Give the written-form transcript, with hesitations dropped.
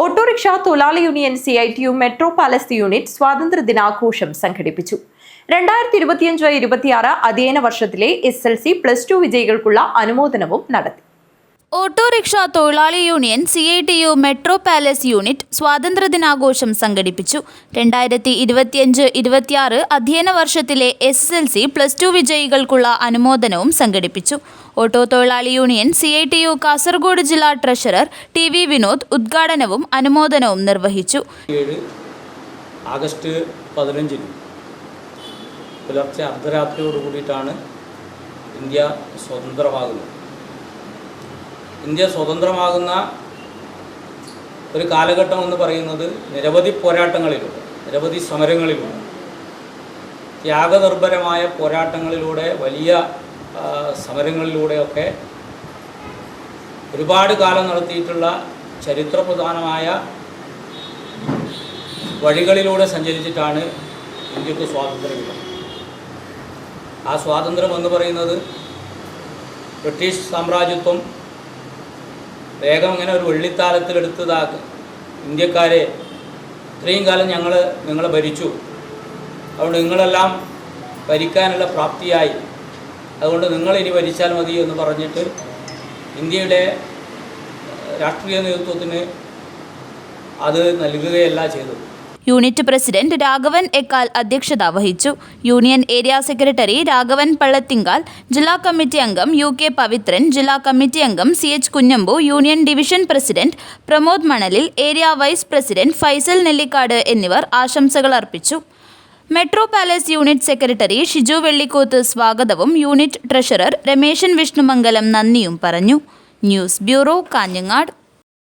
Autorickshaw തൊഴിലാളി union CITU metro palace unit സ്വാതന്ത്ര്യ ദിനാഘോഷം സംഘടിപ്പിച്ചു. 2025-26 അധ്യയന വർഷത്തിലെ SLC +2 വിജയികൾക്കുള്ള അനുമോദനവും നടത്തി. ഓട്ടോറിക്ഷ തൊഴിലാളി union CITU metro palace unit സ്വാതന്ത്ര്യദിനാഘോഷം സംഘടിപ്പിച്ചു. 2025-26 അധ്യയന വർഷത്തിലെ SLC +2 വിജയികൾക്കുള്ള അനുമോദനവും സംഘടിപ്പിച്ചു. ഓട്ടോ തൊഴിലാളി യൂണിയൻ CITU കാസർഗോഡ് ജില്ലാ ട്രഷറർ TV വിനോദ് ഉദ്ഘാടനവും അനുമോദനവും നിർവഹിച്ചു. ആഗസ്റ്റ് 15 പുലർച്ചെ അർദ്ധരാത്രിയോട് കൂടിയിട്ടാണ് ഇന്ത്യ സ്വതന്ത്രമാകുന്നത്. ഇന്ത്യ സ്വതന്ത്രമാകുന്ന ഒരു കാലഘട്ടം എന്ന് പറയുന്നത് നിരവധി പോരാട്ടങ്ങളിലൂടെ, നിരവധി സമരങ്ങളിലൂടെ, ത്യാഗനിർഭരമായ പോരാട്ടങ്ങളിലൂടെ, വലിയ സമരങ്ങളിലൂടെയൊക്കെ ഒരുപാട് കാലം നടത്തിയിട്ടുള്ള ചരിത്രപ്രധാനമായ വഴികളിലൂടെ സഞ്ചരിച്ചിട്ടാണ് ഇന്ത്യക്ക് സ്വാതന്ത്ര്യം കിട്ടുന്നത്. ആ സ്വാതന്ത്ര്യം എന്ന് പറയുന്നത് ബ്രിട്ടീഷ് സാമ്രാജ്യത്വം വേഗം ഇങ്ങനെ ഒരു വെള്ളിത്താലത്തിലെടുത്തതാക്കി ഇന്ത്യക്കാരെ ഇത്രയും കാലം നിങ്ങളെ ഭരിച്ചു, അതുകൊണ്ട് നിങ്ങളെല്ലാം ഭരിക്കാനുള്ള പ്രാപ്തിയായി, അതുകൊണ്ട് നിങ്ങളിനി ഭരിച്ചാൽ മതി എന്ന് പറഞ്ഞിട്ട് ഇന്ത്യയുടെ രാഷ്ട്രീയ നേതൃത്വത്തിന് അത് നൽകുകയല്ല ചെയ്തത്. യൂണിറ്റ് പ്രസിഡന്റ് രാഘവൻ എക്കാൽ അധ്യക്ഷത വഹിച്ചു. Union area secretary Raghavan Pallathinkal, ജില്ലാ കമ്മിറ്റി അംഗം UK പവിത്രൻ, ജില്ലാ കമ്മിറ്റി അംഗം CH Kunhambu, union division president Pramod Manalil, area vice president Faisal Nellikkad എന്നിവർ ആശംസകൾ അർപ്പിച്ചു. Metro palace unit secretary Shiju Vellikkoth സ്വാഗതവും യൂണിറ്റ് ട്രഷറർ രമേശൻ വിഷ്ണുമംഗലം നന്ദിയും പറഞ്ഞു. News bureau, Kanhangad.